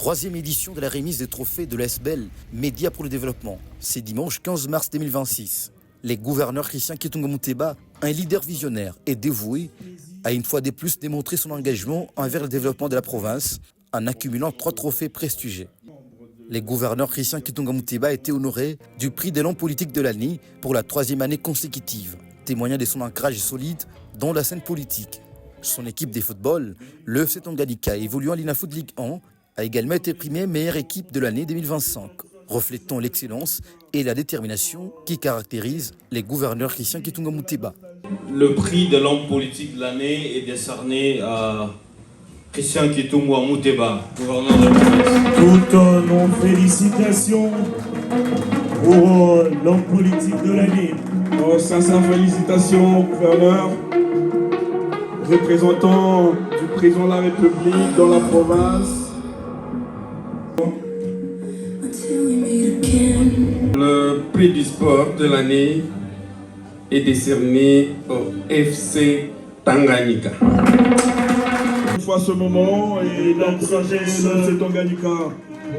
Troisième édition de la remise des trophées de l'ASBEL Média pour le développement. C'est dimanche 15 mars 2026. Les gouverneurs Christian Kitunga Muteba, un leader visionnaire et dévoué, a une fois de plus démontré son engagement envers le développement de la province en accumulant 3 trophées prestigieux. Les gouverneurs Christian Kitunga Muteba a été honoré du prix de l'homme politique de l'année pour la 3e année consécutive, témoignant de son ancrage solide dans la scène politique. Son équipe de football, le FC Tanganyika, évoluant en l'INAFoot Ligue 1, a également été primée meilleure équipe de l'année 2025, reflétant l'excellence et la détermination qui caractérisent les gouverneurs Christian Kitunga Muteba. Le prix de l'homme politique de l'année est décerné à Christian Kitunga Muteba, gouverneur de la province. Toutes nos félicitations pour l'homme politique de l'année. Nos sincères félicitations au gouverneur, représentant du président de la République dans la province. Le prix du sport de l'année est décerné au FC Tanganyika. Une fois ce moment et dans le FC Tanganyika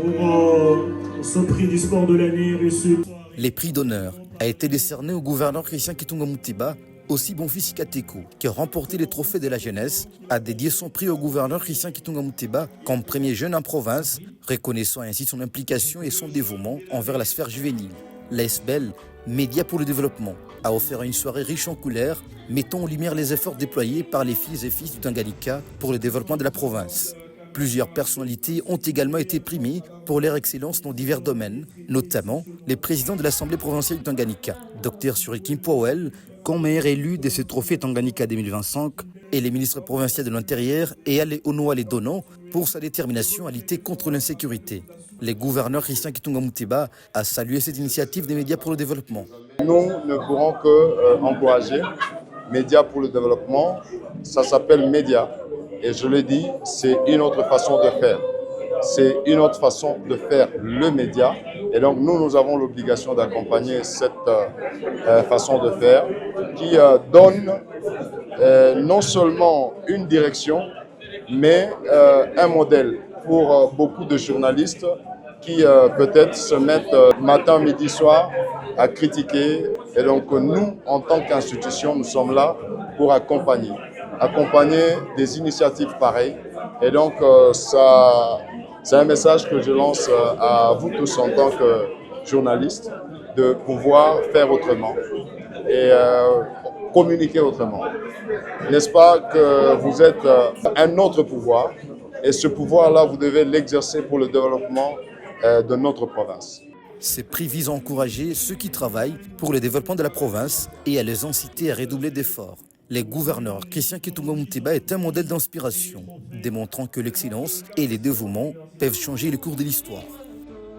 Pour ce prix du sport de l'année reçu. Les prix d'honneur a été décerné au gouverneur Christian Kitunga Muteba, aussi Bonfils Kateko, qui a remporté les trophées de la jeunesse, a dédié son prix au gouverneur Christian Kitunga Muteba comme premier jeune en province, reconnaissant ainsi son implication et son dévouement envers la sphère juvénile. L'ASBEL, Média pour le développement, a offert une soirée riche en couleurs, mettant en lumière les efforts déployés par les filles et fils du Tanganyika pour le développement de la province. Plusieurs personnalités ont également été primées pour leur excellence dans divers domaines, notamment les présidents de l'Assemblée provinciale du Tanganyika, Dr Surikim Powell, comme meilleur élu de ce trophée Tanganyika 2025, et les ministres provinciaux de l'Intérieur et Ale Onoale Dono pour sa détermination à lutter contre l'insécurité. Les gouverneurs Christian Kitunga Muteba a salué cette initiative des médias pour le développement. Nous ne pourrons que encourager Média pour le développement. Ça s'appelle Média. Et je le dis, c'est une autre façon de faire. C'est une autre façon de faire le média. Et donc, nous avons l'obligation d'accompagner cette façon de faire qui donne non seulement une direction, mais un modèle pour beaucoup de journalistes qui peut-être se mettent matin, midi, soir à critiquer. Et donc, nous, en tant qu'institution, nous sommes là pour accompagner des initiatives pareilles. Et donc, c'est un message que je lance à vous tous en tant que journalistes, de pouvoir faire autrement et communiquer autrement. N'est-ce pas que vous êtes un autre pouvoir et ce pouvoir-là, vous devez l'exercer pour le développement de notre province. Ces prix visent à encourager ceux qui travaillent pour le développement de la province et à les inciter à redoubler d'efforts. Les gouverneurs Christian Kitunga Muteba est un modèle d'inspiration, démontrant que l'excellence et les dévouements peuvent changer le cours de l'histoire.